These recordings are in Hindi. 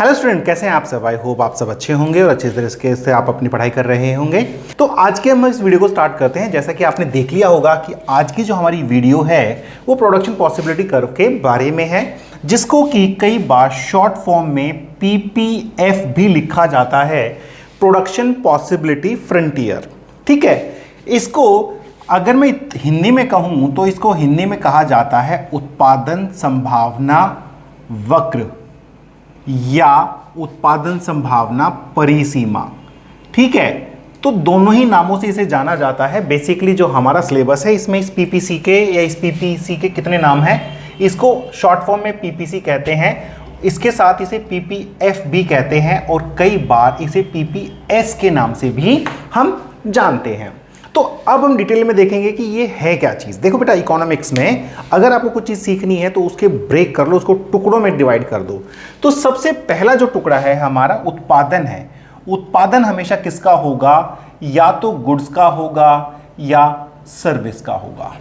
हेलो स्टूडेंट, कैसे हैं आप सब। आई होप आप सब अच्छे होंगे और अच्छे तरीके से आप अपनी पढ़ाई कर रहे होंगे। तो आज के हम इस वीडियो को स्टार्ट करते हैं। जैसा कि आपने देख लिया होगा कि आज की जो हमारी वीडियो है वो प्रोडक्शन पॉसिबिलिटी कर्व के बारे में है, जिसको कि कई बार शॉर्ट फॉर्म में PPF भी लिखा जाता है, प्रोडक्शन पॉसिबिलिटी फ्रंटियर। ठीक है, इसको अगर मैं हिंदी में कहूँ तो इसको हिंदी में कहा जाता है उत्पादन संभावना वक्र या उत्पादन संभावना परिसीमा। ठीक है, तो दोनों ही नामों से इसे जाना जाता है। बेसिकली जो हमारा सिलेबस है इसमें इस PPC के या इस PPC के कितने नाम हैं, इसको शॉर्ट फॉर्म में PPC कहते हैं, इसके साथ इसे PPF भी कहते हैं और कई बार इसे PPS के नाम से भी हम जानते हैं। तो अब हम डिटेल में देखेंगे कि ये है क्या चीज़। देखो बेटा, इकोनॉमिक्स में अगर आपको कुछ चीज़ सीखनी है तो उसके ब्रेक कर लो, उसको टुकड़ों में डिवाइड कर दो। तो सबसे पहला जो टुकड़ा है हमारा उत्पादन है। उत्पादन हमेशा किसका होगा, या तो गुड्स का होगा या सर्विस का होगा।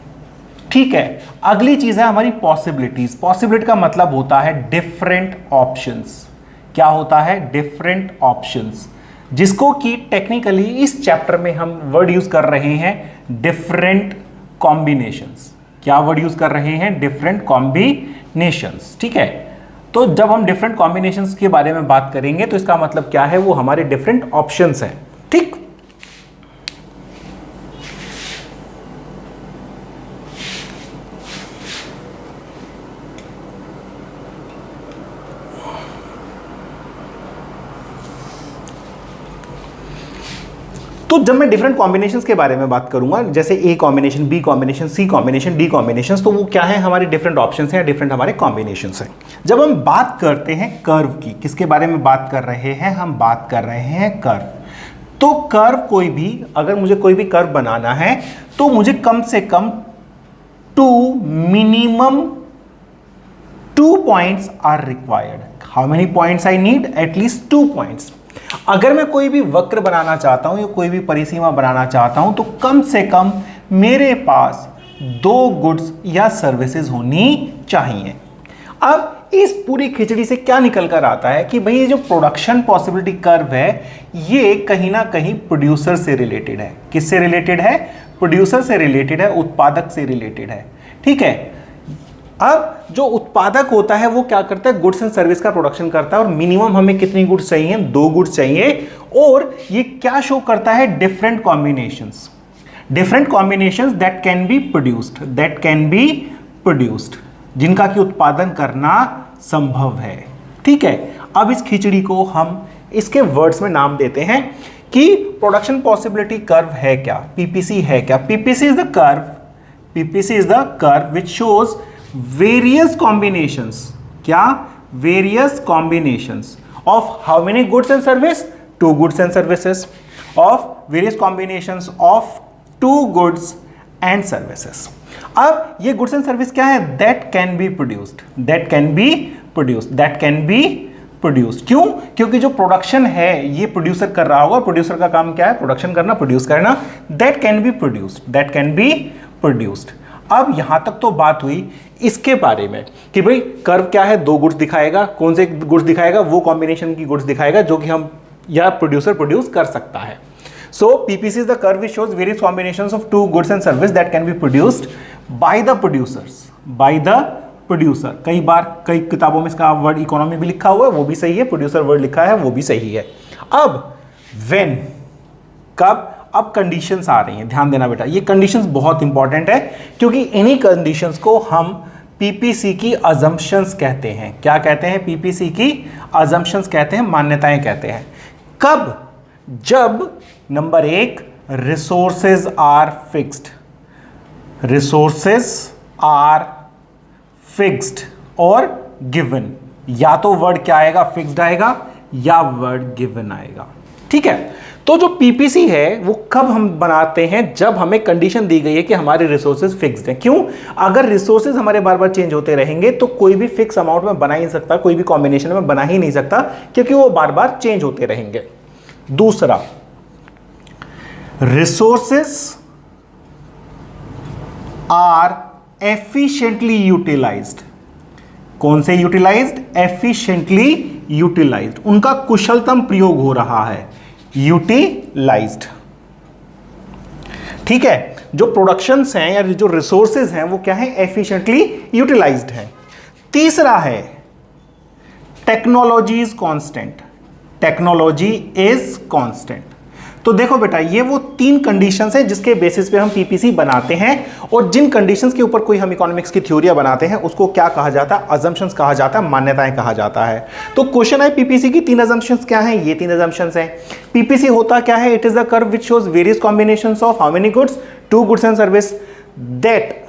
ठीक है, अगली चीज़ है हमारी पॉसिबिलिटीज। पॉसिबिलिटी का मतलब होता है डिफरेंट ऑप्शंस। क्या होता है? डिफरेंट ऑप्शंस, जिसको कि टेक्निकली इस चैप्टर में हम वर्ड यूज कर रहे हैं डिफरेंट कॉम्बिनेशंस। क्या वर्ड यूज कर रहे हैं? Different combinations. ठीक है, तो जब हम डिफरेंट कॉम्बिनेशंस के बारे में बात करेंगे तो इसका मतलब क्या है, वो हमारे डिफरेंट ऑप्शंस हैं। ठीक, तो जब मैं डिफरेंट कॉम्बिनेशंस के बारे में बात करूंगा, जैसे A combination, B combination, C combination, D combinations, तो वो क्या है? हमारे डिफरेंट ऑप्शंस हैं या डिफरेंट हमारे कॉम्बिनेशंस हैं। जब हम बात करते हैं कर्व की, किसके बारे में बात कर रहे हैं? हम बात कर रहे हैं कर्व। तो कर्व कोई भी, अगर मुझे कोई भी कर्व बनाना है तो मुझे कम से कम minimum 2 points are required. How many points I need? At least 2 points. अगर मैं कोई भी वक्र बनाना चाहता हूं या कोई भी परिसीमा बनाना चाहता हूं तो कम से कम मेरे पास 2 गुड्स या सर्विसेज होनी चाहिए। अब इस पूरी खिचड़ी से क्या निकल कर आता है कि भाई ये जो प्रोडक्शन पॉसिबिलिटी कर्व है ये कहीं ना कहीं प्रोड्यूसर से रिलेटेड है। किससे रिलेटेड है? प्रोड्यूसर से रिलेटेड है, उत्पादक से रिलेटेड है। ठीक है, अब जो उत्पादक होता है वो क्या करता है? गुड्स एंड सर्विस का प्रोडक्शन करता है और मिनिमम हमें कितनी गुड्स चाहिए? 2 गुड्स चाहिए। और ये क्या शो करता है? Different combinations. Different combinations that can be produced, that can be produced, जिनका कि उत्पादन करना संभव है। ठीक है, अब इस खिचड़ी को हम इसके वर्ड्स में नाम देते हैं कि प्रोडक्शन पॉसिबिलिटी कर्व है क्या? PPC है क्या? PPC is the curve, PPC is the curve which shows various combinations. क्या? various combinations of how many goods and service? 2 goods and services. Of various combinations of 2 goods and services. अब ये goods and service क्या है? that can be produced, that can be produced, that can be produced. क्यों? क्योंकि जो प्रोडक्शन है ये प्रोड्यूसर कर रहा होगा। प्रोड्यूसर का काम क्या है? प्रोडक्शन करना, प्रोड्यूस करना। that can be produced, that can be produced. अब यहां तक तो बात हुई इसके बारे में कि भाई कर्व क्या है? 2 गुड्स दिखाएगा। कौन से गुड्स दिखाएगा? वो कॉम्बिनेशन की गुड्स दिखाएगा जो कि हम या प्रोड्यूसर प्रोड्यूस कर सकता है। सो PPC is the curve which shows various combinations of 2 goods and service that can be produced by the producers, by the producer. कई बार कई किताबों में इसका वर्ड इकोनॉमी भी लिखा हुआ है, वो भी सही है। प्रोड्यूसर वर्ड लिखा है, वो भी सही है। अब व्हेन, कब? अब कंडीशंस आ रही हैं, ध्यान देना बेटा, ये कंडीशंस बहुत इंपॉर्टेंट है क्योंकि इन्हीं कंडीशंस को हम PPC की अजम्पशंस कहते हैं। क्या कहते हैं? PPC की अजम्पशंस कहते हैं, मान्यताएं कहते हैं। कब? जब number 1 resources are fixed, resources are fixed और गिवन। या तो वर्ड क्या आएगा? फिक्स्ड आएगा या वर्ड गिवन आएगा। ठीक है, तो जो PPC है वो कब हम बनाते हैं? जब हमें कंडीशन दी गई है कि हमारे रिसोर्सेज फिक्स्ड हैं। क्यों? अगर रिसोर्सेज हमारे बार बार चेंज होते रहेंगे तो कोई भी फिक्स अमाउंट में बना ही नहीं सकता, कोई भी कॉम्बिनेशन में बना ही नहीं सकता, क्योंकि वो बार बार चेंज होते रहेंगे। दूसरा, रिसोर्सेज आर एफिशिएंटली यूटिलाइज्ड। कौन से यूटिलाइज्ड? एफिशिएंटली यूटिलाइज्ड, उनका कुशलतम प्रयोग हो रहा है, यूटिलाइज्ड। ठीक है, जो प्रोडक्शंस हैं या जो रिसोर्सेज हैं वो क्या है, एफिशिएंटली यूटिलाइज्ड है। तीसरा है technology is constant, technology is constant. तो देखो बेटा, ये वो तीन कंडीशंस हैं जिसके बेसिस पे हम पीपीसी बनाते हैं, और जिन कंडीशंस के ऊपर कोई हम इकोनॉमिक्स की थ्योरियां बनाते हैं उसको क्या कहा जाता है, अजम्पशंस कहा जाता है, मान्यताएं कहा जाता है। तो क्वेश्चन है पीपीसी की तीन अजम्पशंस क्या हैं, ये तीन अजम्पशंस हैं। पीपीसी होता क्या है, it is the curve which shows various combinations of how many goods, two goods and service, that,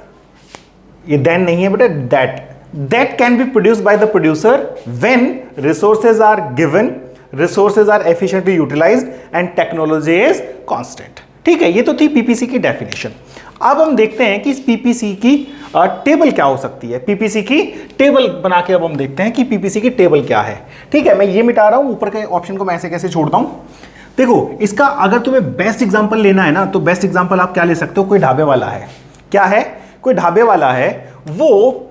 ये देन नहीं है बेटा, that can be produced by the producer when resources are given, resources are efficiently utilized and technology is constant। ठीक है, ये तो थी पीपीसी की डेफिनेशन। अब हम देखते हैं कि इस पीपीसी की टेबल क्या हो सकती है। पीपीसी की टेबल बना के अब हम देखते हैं कि पीपीसी की टेबल क्या है। ठीक है, मैं ये मिटा रहा हूं, ऊपर के ऑप्शन को मैं ऐसे कैसे छोड़ता हूं। देखो, इसका अगर तुम्हें बेस्ट एग्जांपल लेना है ना, तो बेस्ट एग्जांपल आप क्या ले सकते हो, कोई ढाबे वाला है। क्या है, कोई ढाबे वाला है, वो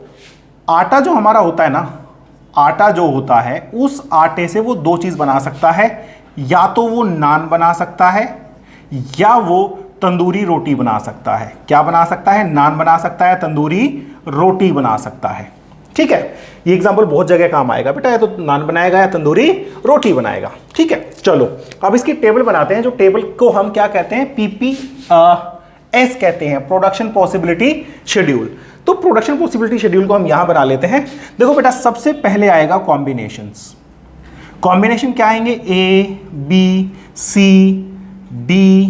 आटा जो हमारा होता है ना, आटा जो होता है, उस आटे से वो दो चीज बना सकता है, या तो वो नान बना सकता है या वो तंदूरी रोटी बना सकता है। क्या बना सकता है, नान बना सकता है, तंदूरी रोटी बना सकता है। ठीक है, ये एग्जांपल बहुत जगह काम आएगा बेटा, या तो नान बनाएगा या तंदूरी रोटी बनाएगा। ठीक है, चलो अब इसकी टेबल बनाते हैं। जो टेबल को हम क्या कहते हैं, PPS कहते हैं, प्रोडक्शन पॉसिबिलिटी शेड्यूल। तो प्रोडक्शन पॉसिबिलिटी शेड्यूल को हम यहां बना लेते हैं। देखो बेटा, सबसे पहले आएगा कॉम्बिनेशंस। कॉम्बिनेशन क्या आएंगे, A B C D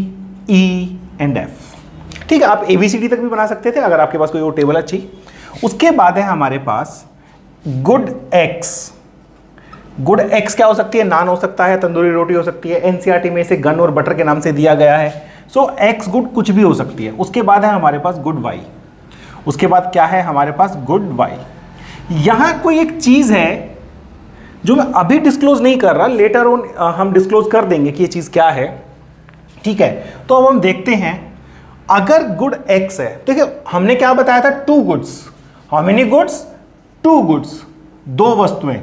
E and F. ठीक है, आप ABCD तक भी बना सकते थे अगर आपके पास कोई और टेबल अच्छी। उसके बाद है हमारे पास गुड एक्स। गुड एक्स क्या हो सकती है, नान हो सकता है, तंदूरी रोटी हो सकती है। एनसीईआरटी में इसे गन और बटर के नाम से दिया गया है। सो एक्स गुड कुछ भी हो सकती है। उसके बाद है हमारे पास गुड वाई। उसके बाद क्या है हमारे पास, गुड वाई। यहां कोई एक चीज है जो मैं अभी डिस्क्लोज नहीं कर रहा, लेटर ऑन हम डिस्क्लोज कर देंगे कि ये चीज क्या है। ठीक है, तो अब हम देखते हैं, अगर गुड एक्स है, देखिए हमने क्या बताया था, two goods. How many goods, two goods, दो वस्तुएं,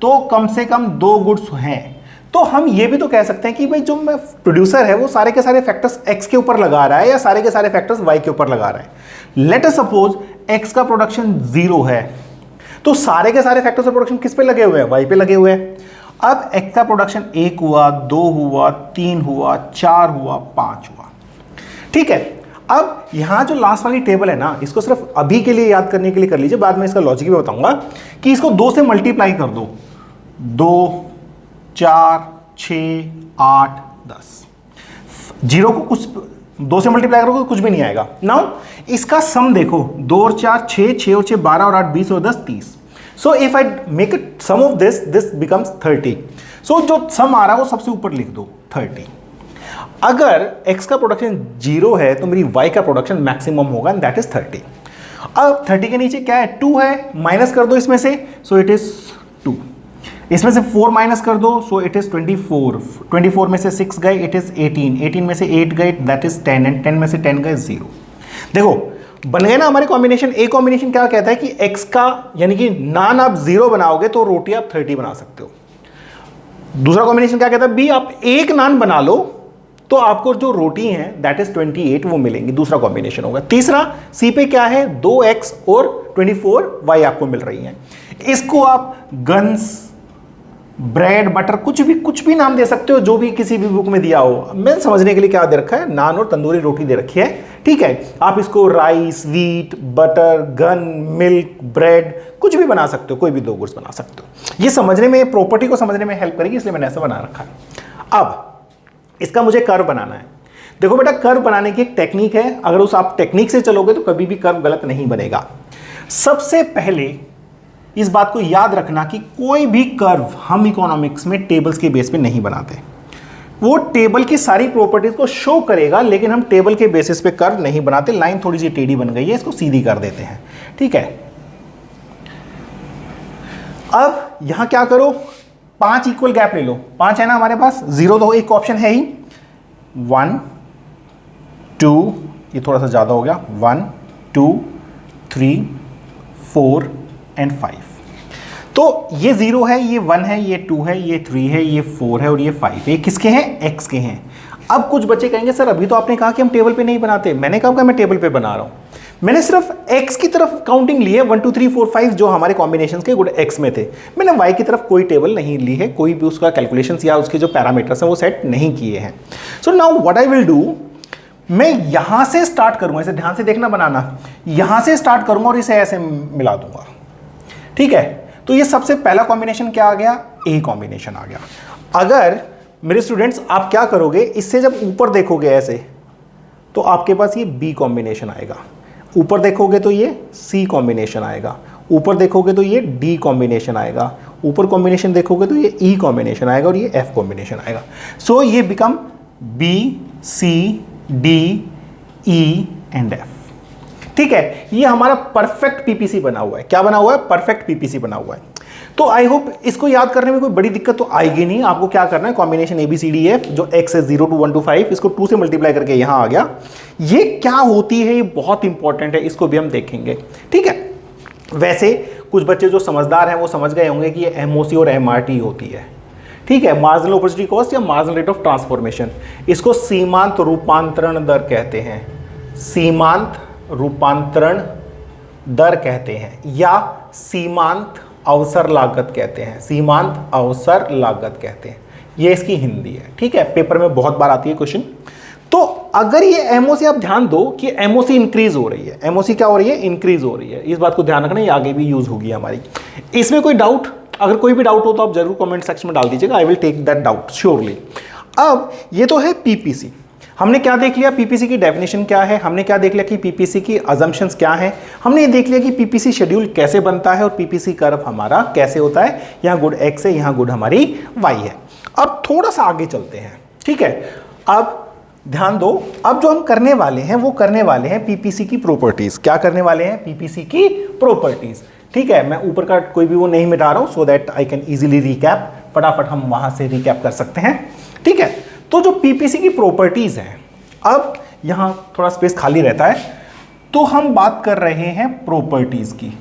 तो कम से कम दो गुड्स हैं। तो हम ये भी तो कह सकते हैं कि भाई जो मैं प्रोड्यूसर है वो सारे के सारे फैक्टर्स एक्स के ऊपर लगा रहा है या सारे के सारे फैक्टर्स वाई के ऊपर लगा रहा है। लेट अस सपोज एक्स का प्रोडक्शन 0 है, तो सारे के सारे फैक्टर्स ऑफ प्रोडक्शन किस पे लगे हुए हैं, वाई पे लगे हुए हैं। अब एक्स का प्रोडक्शन 1 हुआ, 2 हुआ, 3 हुआ, 4 हुआ, 5 हुआ। ठीक है, अब यहां जो लास्ट वाली टेबल है ना, इसको सिर्फ अभी के लिए याद करने के लिए कर लीजिए, बाद में इसका लॉजिक भी बताऊंगा कि इसको 2 से मल्टीप्लाई कर दो, 2 4 6 8 10। 0 को कुछ 2 से मल्टीप्लाई करोगे तो कुछ भी नहीं आएगा। नाउ इसका सम देखो, 2 और 4 6, 6 और 6 12 और 8 20 और 10 30। So if I make it sum of this, this becomes 30। So जो सम आ रहा है वो सबसे ऊपर लिख दो 30। अगर x का प्रोडक्शन 0 है तो मेरी y का प्रोडक्शन मैक्सिमम होगा, एंड दैट इज 30। अब 30 के नीचे क्या है, 2 है, माइनस कर दो इसमें से, सो इट इज 2। इसमें से 4 माइनस कर दो, सो इट इज 24। 24 में से 6 गए, इट इज 18। 18 में से 8 गए, दैट इज 10, एंड 10 में से 10 गए 0। देखो बन गए ना हमारे कॉम्बिनेशन। ए कॉम्बिनेशन क्या कहता है कि x का यानी कि नान आप 0 बनाओगे तो रोटी आप 30 बना सकते हो। दूसरा कॉम्बिनेशन क्या कहता है, बी आप एक नान बना लो तो आपको जो रोटी है दैट इज 28 वो मिलेंगी। दूसरा कॉम्बिनेशन होगा। तीसरा सी पे क्या है, 2x और 24y आपको मिल रही है। इसको आप गन्स, ब्रेड, बटर, कुछ भी नाम दे सकते हो, जो भी किसी भी बुक में दिया हो। मैं समझने के लिए क्या दे रखा है, नान और तंदूरी रोटी दे रखी है। ठीक है, आप इसको rice, wheat, butter, gun, milk, bread कुछ भी बना सकते हो, कोई भी 2 गुड्स बना सकते हो। ये समझने में, प्रॉपर्टी को समझने में हेल्प करेगी, इसलिए मैंने ऐसा बना रखा है। अब इसका मुझे कर्व बनाना है। देखो बेटा, कर्व बनाने की एक टेक्निक है, अगर उस आप टेक्निक से चलोगे तो कभी भी कर्व गलत नहीं बनेगा। सबसे पहले इस बात को याद रखना कि कोई भी कर्व हम इकोनॉमिक्स में टेबल्स के बेस पे नहीं बनाते। वो टेबल की सारी प्रॉपर्टीज को शो करेगा, लेकिन हम टेबल के बेसिस पे कर्व नहीं बनाते। लाइन थोड़ी सी टेढ़ी बन गई है, इसको सीधी कर देते हैं। ठीक है, अब यहां क्या करो, 5 इक्वल गैप ले लो। 5 है ना हमारे पास, 0 तो एक ऑप्शन है ही। 1 2, ये थोड़ा सा ज्यादा हो गया, 1 2 3 4 एंड 5। तो ये 0 है, ये 1 है, ये 2 है, ये 3 है, ये 4 है और ये 5 है। ये किसके हैं? x के हैं। अब कुछ बच्चे कहेंगे सर अभी तो आपने कहा कि हम टेबल पे नहीं बनाते। मैंने कहा मैं टेबल पे बना रहा हूं, मैंने सिर्फ x की तरफ काउंटिंग ली है, 1 2 3 4 5 जो हमारे कॉम्बिनेशंस के गुड x में थे। मैंने y की तरफ कोई टेबल नहीं ली है, कोई भी उसका कैलकुलेशंस या उसके जो पैरामीटर्स हैं वो सेट नहीं किए हैं। So now what I will do, मैं यहां से स्टार्ट करूंगा, इसे ध्यान से देखना बनाना, यहां से स्टार्ट करूंगा और इसे ऐसे मिला दूंगा। ठीक है, तो ये सबसे पहला कॉम्बिनेशन क्या आ गया? A कॉम्बिनेशन आ गया। अगर मेरे स्टूडेंट्स आप क्या करोगे, इससे जब ऊपर देखोगे ऐसे तो आपके पास ये B कॉम्बिनेशन आएगा, ऊपर देखोगे तो ये C कॉम्बिनेशन आएगा, ऊपर देखोगे तो ये D कॉम्बिनेशन आएगा, ऊपर कॉम्बिनेशन देखोगे तो ये E कॉम्बिनेशन आएगा और ये F कॉम्बिनेशन आएगा। सो ये become B C D E and F। ठीक है, ये हमारा परफेक्ट पीपीसी बना हुआ है। क्या बना हुआ है? परफेक्ट पीपीसी बना हुआ है। तो आई होप इसको याद करने में कोई बड़ी दिक्कत तो आएगी नहीं। आपको क्या करना है, कॉम्बिनेशन ABCDF जो x है 0 to 1 to 5, इसको 2 से मल्टीप्लाई करके यहां आ गया। ये क्या होती है, ये बहुत इंपॉर्टेंट है, इसको भी हम देखेंगे। ठीक है, वैसे कुछ बच्चे जो समझदार हैं वो समझ गए होंगे कि ये MOC और MRT होती है। ठीक है, मार्जिनल अपॉर्चुनिटी कॉस्ट या मार्जिनल रेट ऑफ ट्रांसफॉर्मेशन, इसको सीमांत रूपांतरण दर कहते हैं, सीमांत रूपांतरण दर कहते हैं या सीमांत अवसर लागत कहते हैं, सीमांत अवसर लागत कहते हैं। ये इसकी हिंदी है। ठीक है, पेपर में बहुत बार आती है क्वेश्चन। तो अगर ये MOC आप ध्यान दो कि MOC इंक्रीज हो रही है, MOC क्या हो रही है? इंक्रीज हो रही है। इस बात को ध्यान रखना, ये आगे भी यूज होगी हमारी। इसमें कोई डाउट, अगर कोई भी डाउट हो तो आप जरूर कमेंट सेक्शन में डाल दीजिएगा, I will take that doubt surely. अब ये तो है पीपीसी। हमने क्या देख लिया? पीपीसी की डेफिनेशन क्या है, हमने क्या देख लिया कि पीपीसी की अजम्पशंस क्या है, हमने ये देख लिया कि पीपीसी शेड्यूल कैसे बनता है और पीपीसी कर्व हमारा कैसे होता है। यहाँ गुड x है, यहाँ गुड हमारी y है। अब थोड़ा सा आगे चलते हैं। ठीक है, अब ध्यान दो, अब जो हम करने वाले हैं वो करने वाले हैं पीपीसी की प्रॉपर्टीज। क्या करने वाले हैं? पीपीसी की प्रॉपर्टीज। ठीक है, मैं ऊपर का कोई भी वो नहीं मिटा रहा हूं so that I can easily recap, फटाफट हम वहां से रिकैप कर सकते हैं। ठीक है, तो जो पीपीसी की प्रॉपर्टीज हैं, अब यहां थोड़ा स्पेस खाली रहता है, तो हम बात कर रहे हैं प्रॉपर्टीज की।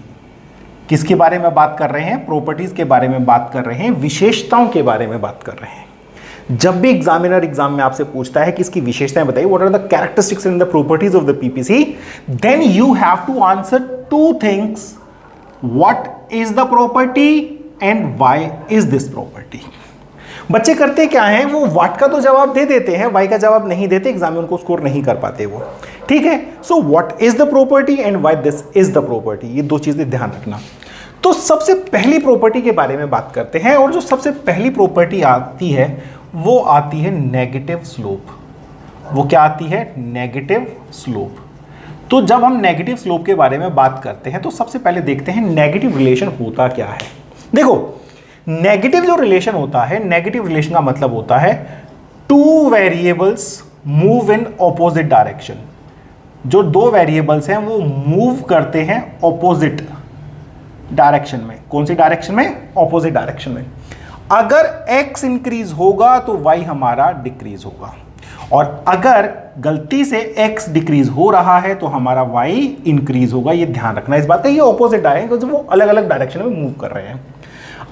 किसके बारे में बात कर रहे हैं? प्रॉपर्टीज के बारे में बात कर रहे हैं, विशेषताओं के बारे में बात कर रहे हैं। जब भी एग्जामिनर एग्जाम में आपसे पूछता है कि इसकी विशेषताएं बताइए, what are the characteristics in the properties of the PPC, then you have to answer two things, what is the property and why is this property. बच्चे करते क्या हैं, वो व्हाट का तो जवाब दे देते हैं, व्हाई का जवाब नहीं देते, एग्जाम में उनको स्कोर नहीं कर पाते वो। ठीक है, so what is the property and why this is the property, ये दो चीजें ध्यान रखना। तो सबसे पहली प्रॉपर्टी के बारे में बात करते हैं, और जो सबसे पहली प्रॉपर्टी आती है वो आती है नेगेटिव स्लोप। वो क्या आती है? Negative slope. तो जब हम नेगेटिव स्लोप के बारे में बात करते हैं तो सबसे पहले देखते हैं नेगेटिव रिलेशन होता क्या है। देखो, नेगेटिव जो रिलेशन होता है, नेगेटिव रिलेशन का मतलब होता है two variables move in opposite direction. जो दो वेरिएबल्स हैं वो मूव करते हैं ऑपोजिट डायरेक्शन में। कौन सी डायरेक्शन में? ऑपोजिट डायरेक्शन में। अगर x इंक्रीज होगा तो y हमारा डिक्रीज होगा, और अगर गलती से x डिक्रीज हो रहा है तो हमारा y इंक्रीज होगा। ये ध्यान रखना इस बात का, ये ऑपोजिट डायरेक्शन, वो अलग अलग डायरेक्शन में मूव कर रहे हैं।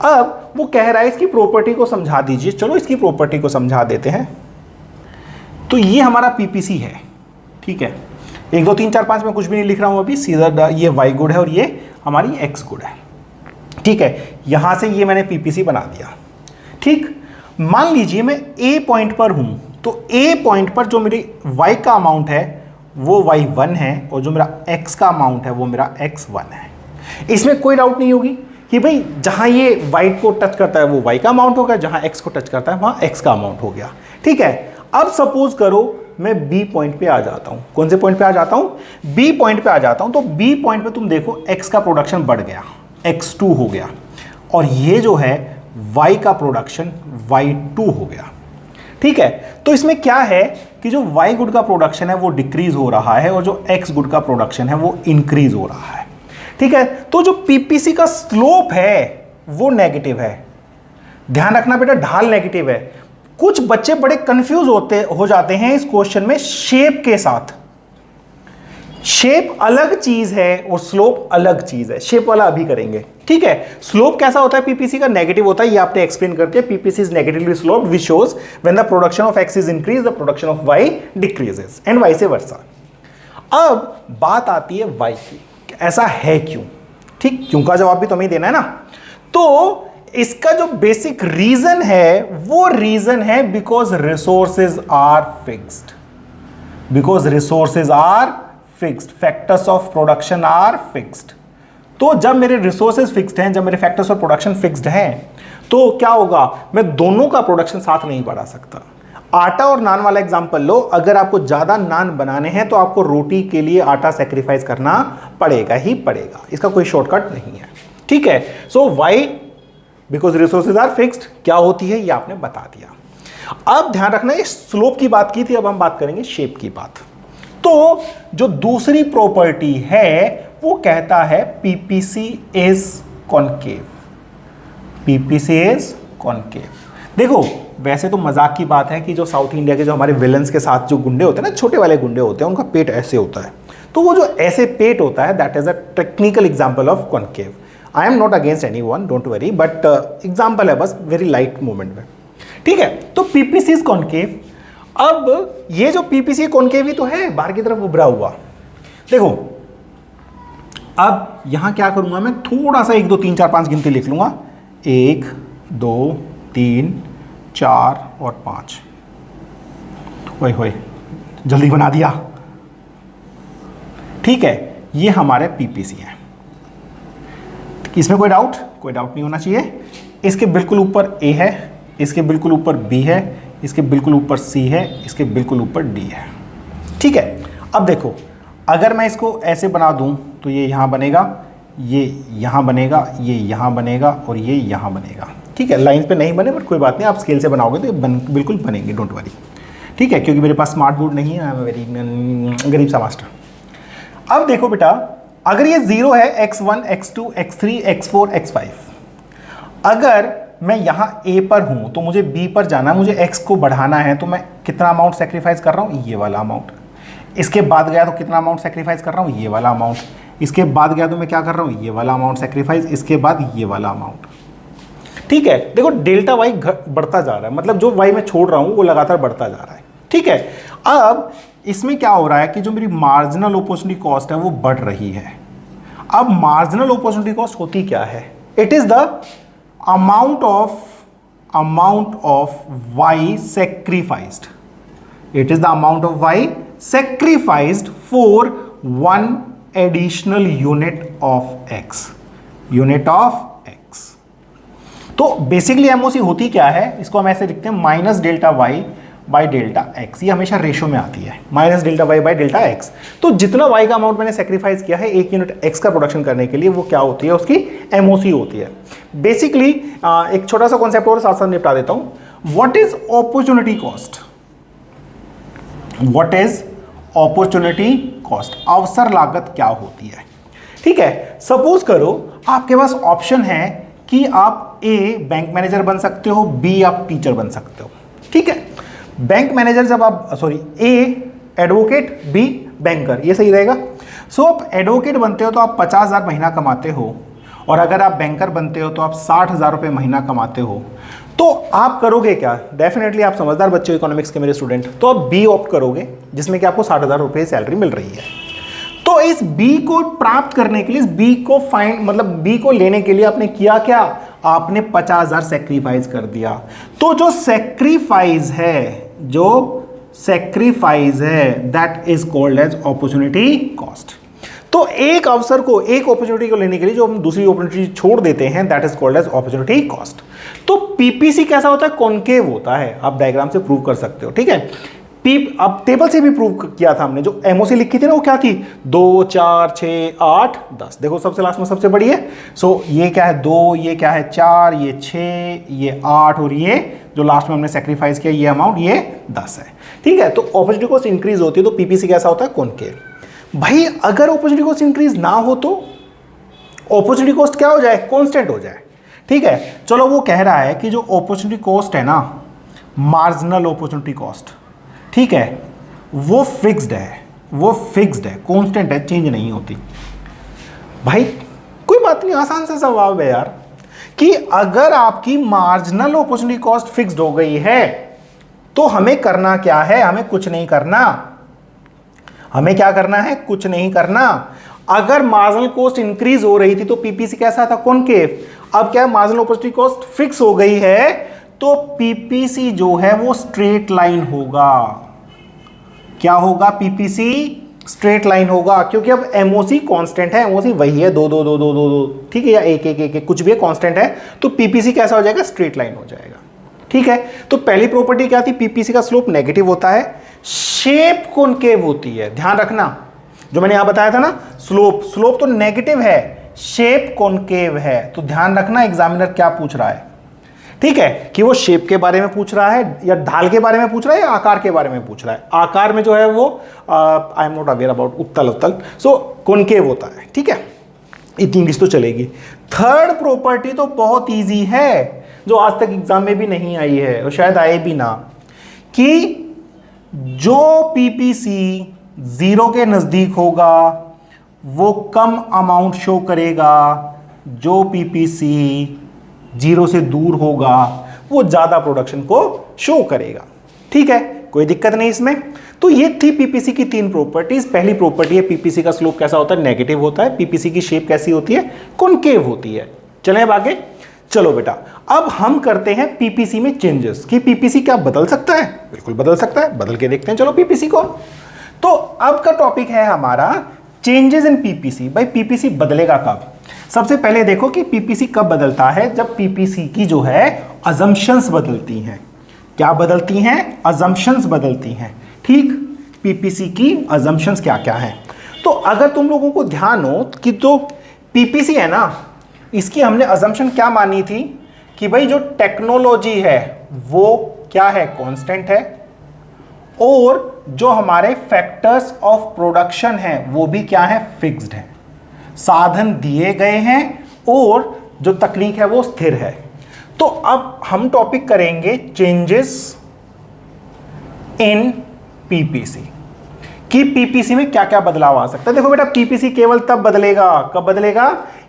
अब वो कह रहा है इसकी प्रॉपर्टी को समझा दीजिए। चलो इसकी प्रॉपर्टी को समझा देते हैं। तो ये हमारा पीपीसी है। ठीक है, 1 2 3 4 5 में कुछ भी नहीं लिख रहा हूं अभी, सीधा ये y गुड है और ये हमारी x गुड है। ठीक है, यहां से ये मैंने पीपीसी बना दिया। ठीक, मान लीजिए मैं A पॉइंट पर हूं, तो A पॉइंट पर जो मेरी y का अमाउंट है वो y1 है, और जो मेरा x का अमाउंट है वो मेरा x1 है। इसमें कोई डाउट नहीं होगी कि भाई जहां ये y को टच करता है वो y का अमाउंट होगा, जहां x को टच करता है वहां x का अमाउंट हो गया। ठीक है, अब सपोज करो मैं B पॉइंट पे आ जाता हूं। कौन से पॉइंट पे आ जाता हूं? B पॉइंट पे आ जाता हूं। तो B पॉइंट पे तुम देखो x का प्रोडक्शन बढ़ गया, x2 हो गया, और ये जो है y का प्रोडक्शन y2 हो गया। ठीक है, तो इसमें क्या है कि जो y गुड का प्रोडक्शन है वो डिक्रीज हो रहा है, और जो x गुड का प्रोडक्शन है वो इंक्रीज हो रहा है। ठीक है, तो जो पीपीसी का स्लोप है वो नेगेटिव है। ध्यान रखना बेटा, ढाल नेगेटिव है। कुछ बच्चे बड़े कंफ्यूज हो जाते हैं इस क्वेश्चन में शेप के साथ। शेप अलग चीज है और स्लोप अलग चीज है। शेप वाला अभी करेंगे, ठीक है। स्लोप कैसा होता है पीपीसी का? नेगेटिव होता है, ये आपने एक्सप्लेन करके PPC is negatively sloped which shows when the production of X is increase the production of Y decreases and vice versa. अब बात आती है वाई की, ऐसा है क्यों? ठीक, क्यों का जवाब भी तुम्हें देना है ना। तो इसका जो बेसिक रीजन है वो रीजन है because resources are fixed, because resources are fixed, factors of production are fixed. तो जब मेरे रिसोर्सेज फिक्स्ड हैं, जब मेरे फैक्टर्स ऑफ प्रोडक्शन फिक्स्ड हैं, तो क्या होगा, मैं दोनों का प्रोडक्शन साथ नहीं बढ़ा सकता। आटा और नान वाला एग्जांपल लो, अगर आपको ज्यादा नान बनाने हैं तो आपको रोटी के लिए आटा सेक्रीफाइस करना पड़ेगा ही पड़ेगा, इसका कोई शॉर्टकट नहीं है, ठीक है। So why because resources are fixed क्या होती है ये आपने बता दिया। अब ध्यान रखना, ये स्लोप की बात की थी, अब हम बात करेंगे शेप की बात। तो जो दूसरी प्रॉपर्टी है वो कहता है PPC is concave, PPC is concave. देखो वैसे तो मजाक की बात है कि जो साउथ इंडिया के जो हमारे विलन्स के साथ जो गुंडे होते हैं ना, छोटे वाले गुंडे होते हैं, उनका पेट ऐसे होता है, तो वो जो ऐसे पेट होता है that is a technical example of concave. I am not against any one, don't worry, but example है बस, वेरी लाइट मूवमेंट में, ठीक है। तो पीपीसी इज कॉनकेव। अब ये जो पीपीसी कॉनकेव ही तो है, बाहर की तरफ उभरा हुआ। देखो अब यहां क्या करूंगा मैं, थोड़ा सा 1 2 3 4 5 गिनती लिख लूंगा, 1 2 3 4 और 5। ओए होए जल्दी बना दिया, ठीक है। ये हमारे पीपीसी है, इसमें कोई डाउट नहीं होना चाहिए। इसके बिल्कुल ऊपर ए है, इसके बिल्कुल ऊपर बी है, इसके बिल्कुल ऊपर सी है, इसके बिल्कुल ऊपर डी है, ठीक है। अब देखो अगर मैं इसको ऐसे बना दूं तो ये यहां बनेगा, ये यहां बनेगा, ये यहां बनेगा और ये यहां बनेगा, ठीक है। लाइन पे नहीं बने बट कोई बात नहीं, आप स्केल से बनाओगे तो ये बिल्कुल बनेंगे, डोंट वरी, ठीक है। क्योंकि मेरे पास स्मार्ट बोर्ड नहीं है, वेरी गरीब सा मास्टर। अब देखो बेटा, अगर ये 0 है, x1 x2 x3 x4 x5, अगर मैं यहां a पर हूं तो मुझे b पर जाना है, मुझे x को बढ़ाना है, तो मैं कितना अमाउंट सेक्रीफाइस कर रहा हूं, ये वाला अमाउंट। इसके बाद गया तो कितना अमाउंट सेक्रीफाइस कर रहा हूं, ये वाला अमाउंट। इसके बाद गया तो मैं क्या कर रहा हूं, ये वाला अमाउंट सेक्रीफाइस, इसके बाद ये वाला अमाउंट, ठीक है। देखो डेल्टा वाई बढ़ता जा रहा है, मतलब जो वाई मैं छोड़ रहा हूं वो लगातार बढ़ता जा रहा है, ठीक है। अब इसमें क्या हो रहा है कि जो मेरी मार्जिनल अपॉर्चुनिटी कॉस्ट है वो बढ़ रही है। अब मार्जिनल अपॉर्चुनिटी कॉस्ट होती क्या है, it is the amount of Y sacrificed, it is the amount of Y sacrificed for 1 additional unit of X, unit of X. तो बेसिकली एमओसी होती क्या है, इसको हम ऐसे लिखते हैं minus delta Y by delta X, ये हमेशा रेशो में आती है, minus delta Y by delta X. तो जितना वाई का अमाउंट मैंने सेक्रीफाइस किया है 1 यूनिट एक्स का प्रोडक्शन करने के लिए, वो क्या होती है, उसकी एमओसी होती है। बेसिकली एक छोटा सा कॉन्सेप्ट और साथ साथ निपटा देता हूं। What is opportunity cost, what is opportunity cost, अवसर लागत क्या होती है, ठीक है। सपोज करो आपके पास ऑप्शन है कि आप ए बैंक मैनेजर बन सकते हो, बी आप टीचर बन सकते हो, ठीक है। बैंक मैनेजर जब आप ए एडवोकेट, बी बैंकर, ये सही रहेगा। सो आप एडवोकेट बनते हो तो आप 50,000 महीना कमाते हो, और अगर आप बैंकर बनते हो तो आप 60,000 रुपये महीना कमाते हो। तो आप करोगे क्या, डेफिनेटली आप समझदार बच्चे हो, इकोनॉमिक्स के मेरे स्टूडेंट, तो आप बी ऑप्ट करोगे जिसमें कि आपको 60,000 रुपये सैलरी मिल रही है। तो इस बी को प्राप्त करने के लिए, इस बी को बी को लेने के लिए आपने किया क्या, आपने 50,000 सेक्रीफाइस कर दिया। तो जो सेक्रीफाइस है that is called as opportunity cost. तो एक अवसर को, एक अपॉर्चुनिटी को लेने के लिए जो हम दूसरी अपॉर्चुनिटी छोड़ देते हैं that is called as opportunity cost. तो पीपीसी कैसा होता है, कॉनकेव होता है, आप डायग्राम से प्रूव कर सकते हो, ठीक है। अब टेबल से भी प्रूव किया था हमने, जो एमओसी लिखी थी ना वो क्या थी, 2 4 6 8 10। देखो सबसे लास्ट में सबसे बड़ी है, सो ये क्या है 2, ये क्या है 4, ये 6, ये 8 और ये जो लास्ट में हमने सेक्रीफाइस किया ये अमाउंट, ये 10 है, ठीक है। तो अपॉर्चुनिटी कॉस्ट इंक्रीज होती है तो पीपीसी कैसा होता है, कॉनकेव। भाई अगर अपॉर्चुनिटी कॉस्ट इंक्रीज ना हो तो अपॉर्चुनिटी कॉस्ट क्या हो जाए, कांस्टेंट हो जाए, ठीक है। चलो वो कह रहा है कि जो अपॉर्चुनिटी कॉस्ट है ना, मार्जिनल अपॉर्चुनिटी कॉस्ट, ठीक है, वो फिक्स्ड है, वो फिक्स्ड है, कांस्टेंट है, चेंज नहीं होती। भाई कोई बात नहीं, आसान सा जवाब है यार, कि अगर आपकी मार्जिनल अपॉर्चुनिटी कॉस्ट फिक्स्ड हो गई है तो हमें करना क्या है, हमें कुछ नहीं करना। हमें क्या करना है, कुछ नहीं करना। अगर मार्जिनल कॉस्ट इंक्रीज हो रही थी तो पीपीसी कैसा था, कॉनकेव। अब क्या है, मार्जिनल अपॉर्चुनिटी कॉस्ट फिक्स हो गई है तो पीपीसी जो है वो स्ट्रेट लाइन होगा। क्या होगा, पीपीसी स्ट्रेट लाइन होगा, क्योंकि अब एमओसी कांस्टेंट है, एमओसी वही है, दो दो दो दो दो दो, ठीक है, या एक एक एक, एक कुछ भी है, कांस्टेंट है, तो पीपीसी कैसा हो जाएगा, स्ट्रेट लाइन हो जाएगा। ठीक है, तो पहली प्रॉपर्टी क्या थी, पीपीसी का स्लोप नेगेटिव होता है, शेप कॉनकेव होती है। ध्यान रखना, जो मैंने यहां बताया था ना, स्लोप तो नेगेटिव है, शेप कॉनकेव है। तो ध्यान रखना एग्जामिनर क्या पूछ रहा है, ठीक है, कि वो शेप के बारे में पूछ रहा है या ढाल के बारे में पूछ रहा है या आकार के बारे में पूछ रहा है। आकार में जो है वो I am not aware about उत्तल उत्तल, सो कॉनकेव होता है। ठीक है, इतनी इंग्लिश तो चलेगी। थर्ड प्रॉपर्टी तो बहुत इजी है, जो आज तक एग्जाम में भी नहीं आई है और शायद आए भी ना, कि जो पीपीसी 0 के नजदीक होगा वो कम अमाउंट शो करेगा, जो पीपीसी 0 से दूर होगा वो ज्यादा प्रोडक्शन को शो करेगा। ठीक है, कोई दिक्कत नहीं इसमें। तो ये थी पीपीसी की 3 प्रॉपर्टीज। पहली प्रॉपर्टी है पीपीसी का स्लोप कैसा होता है, नेगेटिव होता है। पीपीसी की शेप कैसी होती है, कॉनकेव होती है। चलें अब आगे, चलो बेटा अब हम करते हैं पीपीसी में चेंजेस, कि पीपीसी क्या बदल सकता है। बिल्कुल बदल सकता है, बदल के देखते हैं चलो पीपीसी को। तो अब का टॉपिक है हमारा चेंजेस इन पीपीसी। भाई पीपीसी बदलेगा कब, सबसे पहले देखो कि पीपीसी कब बदलता है, जब पीपीसी की जो है अजम्पशंस बदलती हैं। क्या बदलती हैं, अजम्पशंस बदलती हैं। ठीक, पीपीसी की अजम्पशंस क्या क्या हैं। तो अगर तुम लोगों को ध्यान हो कि तो पीपीसी है ना, इसकी हमने अजम्पशन क्या मानी थी, कि भाई जो टेक्नोलॉजी है वो क्या है, कांस्टेंट है, और जो हमारे फैक्टर्स ऑफ प्रोडक्शन है वो भी क्या है, फिक्स्ड है। साधन दिए गए हैं और जो तकनीक है वो स्थिर है। तो अब हम टॉपिक करेंगे चेंजेस इन पीपीसी, कि पीपीसी में क्या क्या बदलाव आ सकता है। देखो बेटा पीपीसी केवल तब बदलेगा, कब बदलेगा,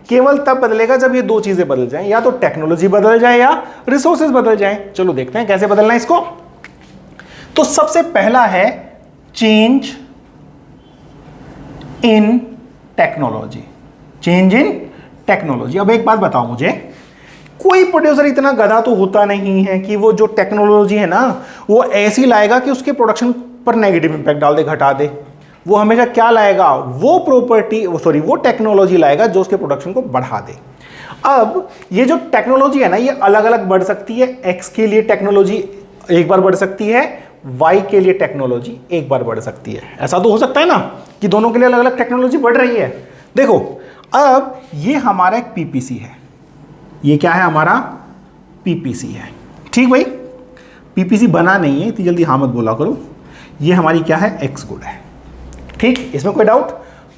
केवल तब बदलेगा जब ये 2 चीजें बदल जाएं, या तो टेक्नोलॉजी बदल जाए या रिसोर्सेज बदल जाएं। चलो देखते हैं कैसे बदलना है इसको। तो सबसे पहला है change in technology, change in technology. अब एक बात बताओ मुझे, कोई प्रोड्यूसर इतना गधा तो होता नहीं है कि वो जो टेक्नोलॉजी है ना वो ऐसी लाएगा कि उसके प्रोडक्शन पर नेगेटिव इंपैक्ट डाल दे, घटा दे। वो हमेशा क्या लाएगा, वो प्रॉपर्टी वो टेक्नोलॉजी लाएगा जो उसके प्रोडक्शन को बढ़ा दे। अब ये जो टेक्नोलॉजी है ना ये अलग अलग बढ़ सकती है। एक्स के लिए टेक्नोलॉजी एक बार बढ़ सकती है, वाई के लिए टेक्नोलॉजी एक बार बढ़ सकती है। ऐसा तो हो सकता है ना कि दोनों के लिए अलग अलग टेक्नोलॉजी बढ़ रही है। देखो अब ये हमारा एक पीपीसी है, ये क्या है, हमारा पीपीसी है। ठीक भाई, पीपीसी बना नहीं है, इतनी जल्दी हाँ मत बोला करो। ये हमारी क्या है, एक्स गुड है। ठीक, इसमें कोई डाउट।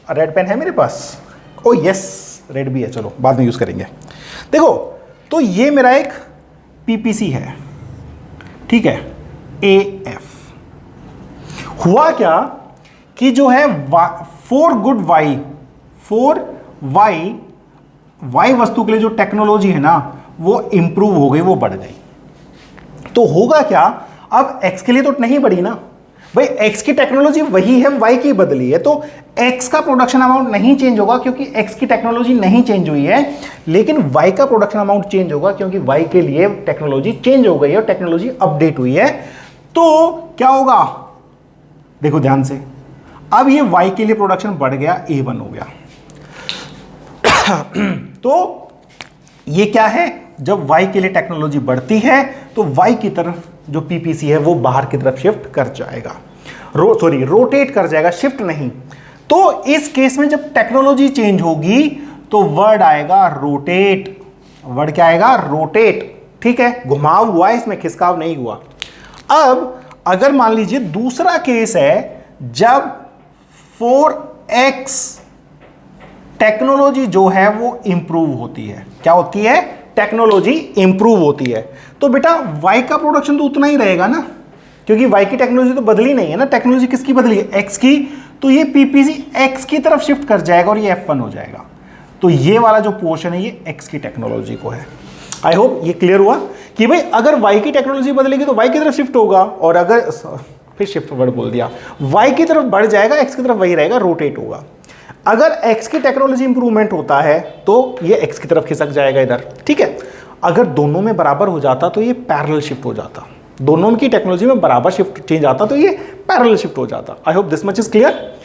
रेड पेन है मेरे पास, ओ यस रेड भी है, चलो बाद में यूज करेंगे। देखो तो ये मेरा एक पीपीसी है, ठीक है, AF। हुआ क्या कि जो है for good Y, for Y वस्तु के लिए जो टेक्नोलॉजी है ना वो इंप्रूव हो गई, वो बढ़ गई। तो होगा क्या, अब एक्स के लिए तो नहीं बढ़ी ना भाई, एक्स की टेक्नोलॉजी वही है, वाई की बदली है, तो एक्स का प्रोडक्शन अमाउंट नहीं चेंज होगा क्योंकि एक्स की टेक्नोलॉजी नहीं चेंज हुई है, लेकिन वाई का प्रोडक्शन अमाउंट चेंज होगा क्योंकि वाई के लिए टेक्नोलॉजी चेंज हो गई है और टेक्नोलॉजी अपडेट हुई है। तो क्या होगा, देखो ध्यान से, अब ये वाई के लिए प्रोडक्शन बढ़ गया, A1 हो गया। तो ये क्या है, जब y के लिए टेक्नोलॉजी बढ़ती है तो y की तरफ जो पीपीसी है वो बाहर की तरफ शिफ्ट कर जाएगा, रोटेट कर जाएगा, शिफ्ट नहीं। तो इस केस में जब टेक्नोलॉजी चेंज होगी तो वर्ड आएगा रोटेट। वर्ड क्या आएगा, रोटेट। ठीक है, घुमाव हुआ है, इसमें खिसकाव नहीं हुआ। अब अगर मान लीजिए दूसरा केस है जब 4x टेक्नोलॉजी जो है वो इंप्रूव होती है। क्या होती है, टेक्नोलॉजी इंप्रूव होती है। तो बेटा y का प्रोडक्शन तो उतना ही रहेगा ना, क्योंकि y की टेक्नोलॉजी तो बदली नहीं है ना। टेक्नोलॉजी किसकी बदली है, x की। तो ये पीपीसी एक्स की तरफ शिफ्ट कर जाएगा और ये F1 हो जाएगा। तो ये वाला जो पोर्शन है ये एक्स की टेक्नोलॉजी को है। आई होप ये क्लियर हुआ कि भाई अगर वाई की टेक्नोलॉजी बदलेगी तो वाई की तरफ शिफ्ट होगा, और अगर फिर शिफ्ट वर्ड बोल दिया, वाई की तरफ बढ़ जाएगा, एक्स की तरफ वही रहेगा, रोटेट होगा। अगर एक्स की टेक्नोलॉजी इंप्रूवमेंट होता है तो ये एक्स की तरफ खिसक जाएगा इधर, ठीक है। अगर दोनों में बराबर हो जाता तो ये पैरेलल शिफ्ट हो जाता, दोनों की टेक्नोलॉजी में बराबर शिफ्ट चेंज आता तो ये पैरेलल शिफ्ट हो जाता। I hope this much is clear.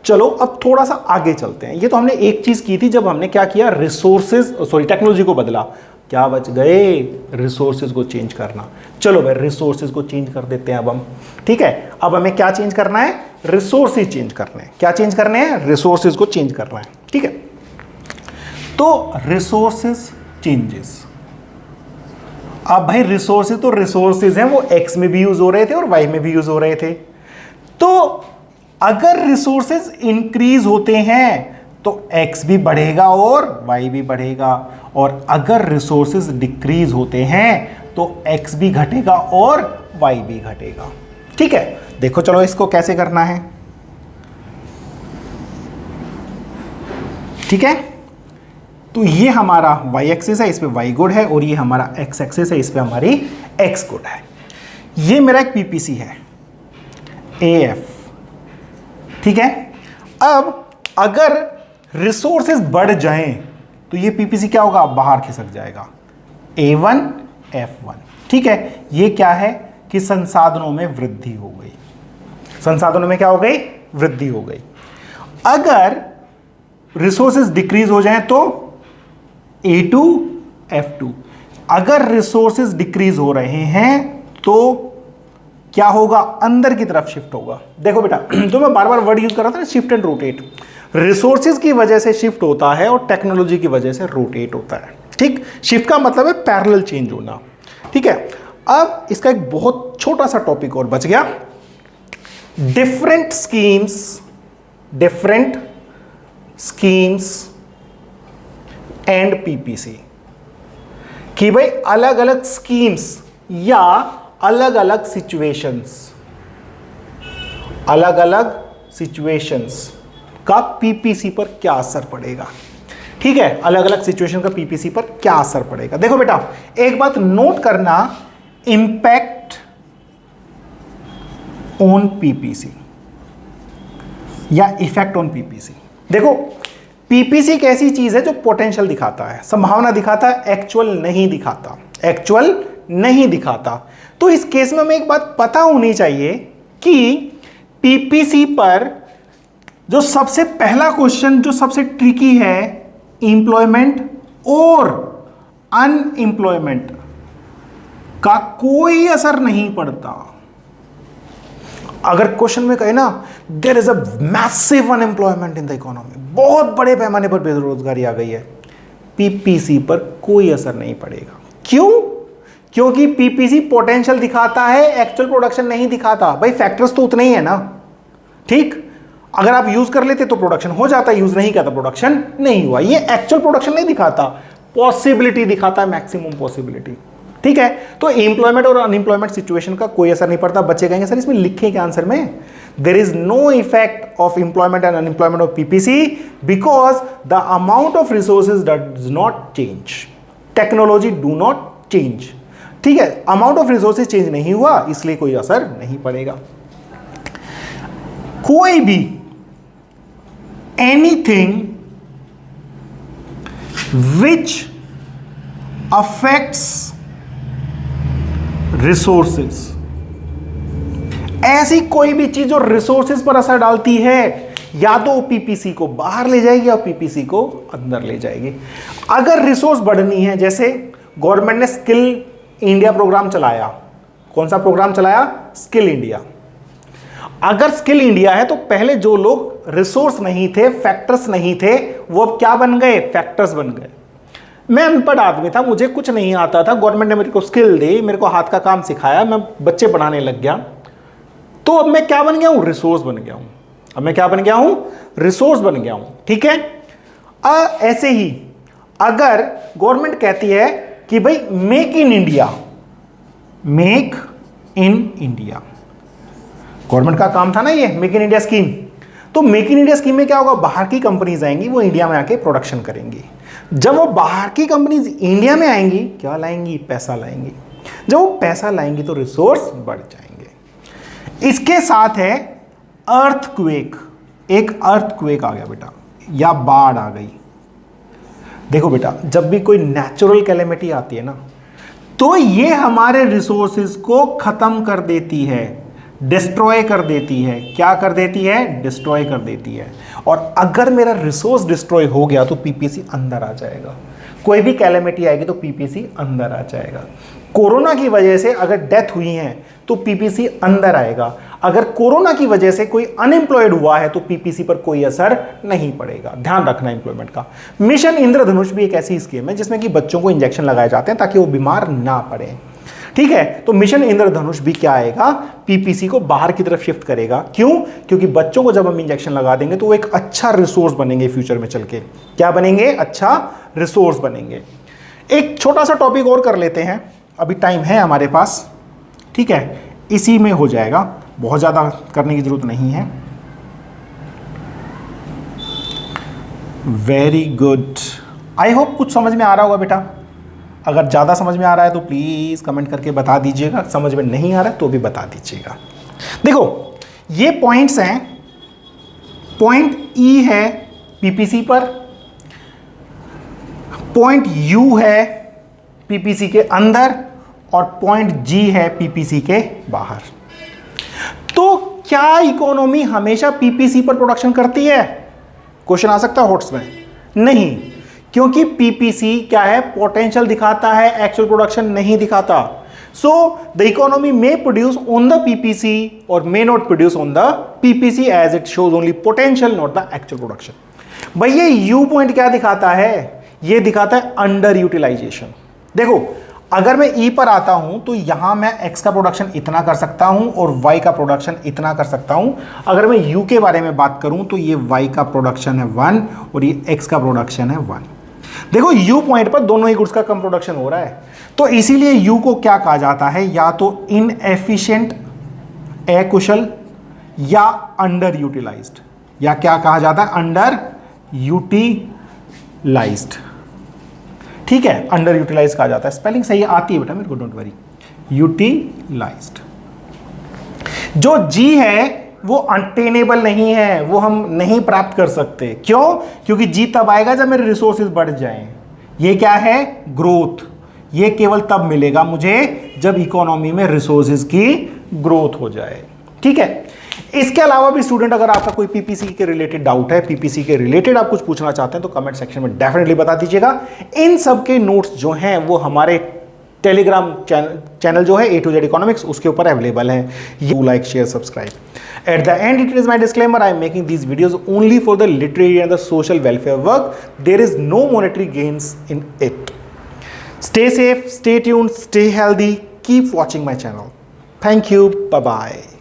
चलो अब थोड़ा सा आगे चलते हैं। ये तो हमने एक चीज की थी जब हमने क्या किया, टेक्नोलॉजी को बदला। क्या बच गए, रिसोर्सेज को चेंज करना। चलो भाई रिसोर्सेज को चेंज कर देते हैं अब हम, ठीक है। अब हमें क्या चेंज करना है, रिसोर्सेज चेंज करने हैं। क्या चेंज करने हैं, रिसोर्सेज को चेंज करना है, ठीक है। तो रिसोर्सेज चेंजेस, अब भाई रिसोर्सेज तो रिसोर्सेज हैं, वो एक्स में भी यूज हो रहे थे और वाई में भी यूज हो रहे थे। तो अगर रिसोर्सेज इंक्रीज होते हैं तो एक्स भी बढ़ेगा और वाई भी बढ़ेगा, और अगर रिसोर्सेज डिक्रीज होते हैं तो एक्स भी घटेगा और वाई भी घटेगा, ठीक है। देखो चलो इसको कैसे करना है, ठीक है। तो ये हमारा वाई एक्सिस है, इस पे वाई गुड है, और ये हमारा एक्स एक्सिस है, इस पे हमारी एक्स गुड है। ये मेरा एक पीपीसी है AF, ठीक है। अब अगर रिसोर्सेज बढ़ जाएं तो ये पीपीसी क्या होगा, बाहर खिसक जाएगा, A1 F1, ठीक है। ये क्या है कि संसाधनों में वृद्धि हो गई, संसाधनों में क्या हो गई, वृद्धि हो गई। अगर रिसोर्सेज डिक्रीज हो जाएं तो A2 F2, अगर रिसोर्सेज डिक्रीज हो रहे हैं तो क्या होगा, अंदर की तरफ शिफ्ट होगा। देखो बेटा तो मैं बार बार वर्ड यूज कर रहा था ना, शिफ्ट एंड रोटेट। रिसोर्सेज की वजह से शिफ्ट होता है और टेक्नोलॉजी की वजह से रोटेट होता है, ठीक। शिफ्ट का मतलब है पैरेलल चेंज होना, ठीक है। अब इसका एक बहुत छोटा सा टॉपिक और बच गया, डिफरेंट स्कीम्स एंड पीपीसी, कि भाई अलग अलग स्कीम्स या अलग अलग सिचुएशंस का पीपीसी पर क्या असर पड़ेगा, ठीक है। अलग अलग सिचुएशन का पीपीसी पर क्या असर पड़ेगा। देखो बेटा एक बात नोट करना, इंपैक्ट ऑन पीपीसी या इफेक्ट ऑन पीपीसी। देखो पीपीसी एक ऐसी चीज है जो पोटेंशियल दिखाता है, संभावना दिखाता है, एक्चुअल नहीं दिखाता। तो इस केस में हमें एक बात पता होनी चाहिए कि पीपीसी पर जो सबसे पहला क्वेश्चन जो सबसे ट्रिकी है, एम्प्लॉयमेंट और अनएम्प्लॉयमेंट का कोई असर नहीं पड़ता। अगर क्वेश्चन में कहे ना there is a massive unemployment in the economy, बहुत बड़े पैमाने पर बेरोजगारी आ गई है, पीपीसी पर कोई असर नहीं पड़ेगा। क्यों? क्योंकि पीपीसी पोटेंशियल दिखाता है, एक्चुअल प्रोडक्शन नहीं दिखाता। भाई फैक्टर्स तो उतने ही है ना, ठीक। अगर आप यूज कर लेते तो प्रोडक्शन हो जाता, यूज नहीं किया तो प्रोडक्शन नहीं हुआ। ये एक्चुअल प्रोडक्शन नहीं दिखाता, पॉसिबिलिटी दिखाता है, मैक्सिमम पॉसिबिलिटी, ठीक है। तो एम्प्लॉयमेंट और अनएम्प्लॉयमेंट सिचुएशन का कोई असर नहीं पड़ता। बच्चे कहेंगे सर इसमें लिखे क्या आंसर में, there is no effect of employment and unemployment of PPC because the amount of resources does not change, technology do not change, ठीक है। अमाउंट ऑफ रिसोर्सेज चेंज नहीं हुआ इसलिए कोई असर नहीं पड़ेगा। कोई भी एनीथिंग विच अफेक्ट्स रिसोर्सेस, ऐसी कोई भी चीज जो रिसोर्सेस पर असर डालती है या तो पीपीसी को बाहर ले जाएगी या पीपीसी को अंदर ले जाएगी। अगर रिसोर्स बढ़नी है, जैसे गवर्नमेंट ने स्किल इंडिया प्रोग्राम चलाया, कौन सा प्रोग्राम चलाया, स्किल इंडिया। अगर स्किल इंडिया है तो पहले जो लोग रिसोर्स नहीं थे, फैक्टर्स नहीं थे, वो अब क्या बन गए, फैक्टर्स बन गए। मैं अनपढ़ आदमी था, मुझे कुछ नहीं आता था, गवर्नमेंट ने मेरे को स्किल दी, मेरे को हाथ का काम सिखाया, मैं बच्चे पढ़ाने लग गया, तो अब मैं क्या बन गया हूं, रिसोर्स बन गया हूं। अब मैं क्या बन गया हूं, रिसोर्स बन गया हूं, ठीक है। ऐसे ही अगर गवर्नमेंट कहती है कि भाई make in India, make in India, government का काम था ना ये मेक इन इंडिया स्कीम, तो मेक इन इंडिया स्कीम में क्या होगा, बाहर की कंपनीज आएंगी, वो इंडिया में आके प्रोडक्शन करेंगी। जब वो बाहर की कंपनीज इंडिया में आएंगी, क्या लाएंगी, पैसा लाएंगी। जब वो पैसा लाएंगी तो रिसोर्स बढ़ जाएंगे। इसके साथ है अर्थक्वेक। एक अर्थक्वेक आ गया बेटा, या बाढ़ आ गई। देखो बेटा, जब भी कोई नेचुरल कैलेमिटी आती है ना, तो ये हमारे रिसोर्सेज को खत्म कर देती है, डिस्ट्रॉय कर देती है। क्या कर देती है, डिस्ट्रॉय कर देती है। और अगर मेरा रिसोर्स डिस्ट्रॉय हो गया तो पीपीसी अंदर आ जाएगा। कोई भी कैलेमिटी आएगी तो पीपीसी अंदर आ जाएगा। कोरोना की वजह से अगर डेथ हुई है तो पीपीसी अंदर आएगा। अगर कोरोना की वजह से कोई अनएम्प्लॉयड हुआ है तो पीपीसी पर कोई असर नहीं पड़ेगा। ध्यान रखना एम्प्लॉयमेंट का। मिशन इंद्रधनुष भी एक ऐसी स्कीम है जिसमें कि बच्चों को इंजेक्शन लगाए जाते हैं ताकि वो बीमार ना पड़े। ठीक है, तो मिशन इंद्रधनुष भी क्या आएगा, पीपीसी को बाहर की तरफ शिफ्ट करेगा। क्यों? क्योंकि बच्चों को जब हम इंजेक्शन लगा देंगे तो वो एक अच्छा रिसोर्स बनेंगे फ्यूचर में चल के। क्या बनेंगे, अच्छा रिसोर्स बनेंगे। एक छोटा सा टॉपिक और कर लेते हैं, अभी टाइम है हमारे पास। ठीक है, इसी में हो जाएगा, बहुत ज्यादा करने की जरूरत नहीं है। वेरी गुड, आई होप कुछ समझ में आ रहा होगा बेटा। अगर ज़्यादा समझ में आ रहा है तो प्लीज़ कमेंट करके बता दीजिएगा, समझ में नहीं आ रहा है तो भी बता दीजिएगा। देखो, ये पॉइंट्स हैं। पॉइंट ई है पीपीसी पर, पॉइंट यू है पीपीसी के अंदर, और पॉइंट जी है पीपीसी के बाहर। तो क्या इकोनॉमी हमेशा पीपीसी पर प्रोडक्शन करती है? क्वेश्चन आ सकता है हॉट्स में। नहीं, क्योंकि पीपीसी क्या है, पोटेंशियल दिखाता है, एक्चुअल प्रोडक्शन नहीं दिखाता। So the economy may produce on the PPC और may not produce on the PPC as it shows only potential not the actual production. भाई ये यू पॉइंट क्या दिखाता है, ये दिखाता है अंडर यूटिलाइजेशन। देखो, अगर मैं ई पर आता हूं तो यहां मैं एक्स का प्रोडक्शन इतना कर सकता हूं और वाई का प्रोडक्शन इतना कर सकता हूं। अगर मैं यू के बारे में बात करूं तो ये वाई का प्रोडक्शन है 1 और ये एक्स का प्रोडक्शन है 1। देखो, यू पॉइंट पर दोनों ही गुड्स का कम प्रोडक्शन हो रहा है, तो इसीलिए यू को क्या कहा जाता है, या तो इनएफिशिएंट, अकुशल, या अंडर यूटिलाइज्ड, या क्या कहा जाता है, अंडर यूटिलाइज्ड। ठीक है, अंडर यूटिलाइज कहा जाता है। स्पेलिंग सही आती है बेटा मेरे को, डोंट वरी। यूटिलाइज्ड। जो जी है वो अनटेनेबल नहीं है, वो हम नहीं प्राप्त कर सकते। क्यों? क्योंकि जी तब आएगा जब मेरे रिसोर्सेज बढ़ जाएं। ये क्या है, ग्रोथ। ये केवल तब मिलेगा मुझे जब इकोनॉमी में रिसोर्सेज की ग्रोथ हो जाए। ठीक है, इसके अलावा भी स्टूडेंट, अगर आपका कोई पीपीसी के रिलेटेड डाउट है, पीपीसी के रिलेटेड आप कुछ पूछना चाहते हैं तो कमेंट सेक्शन में डेफिनेटली बता दीजिएगा। इन सब के नोट्स जो हैं वो हमारे टेलीग्राम चैनल जो है A to Z इकोनॉमिक्स, उसके ऊपर अवेलेबल है। You like, share, subscribe. At the end, it is my disclaimer, I am making these videos only for the literary and the social welfare work. There is no monetary gains in it. Stay safe, stay tuned, stay healthy, keep watching my channel. Thank you, bye-bye.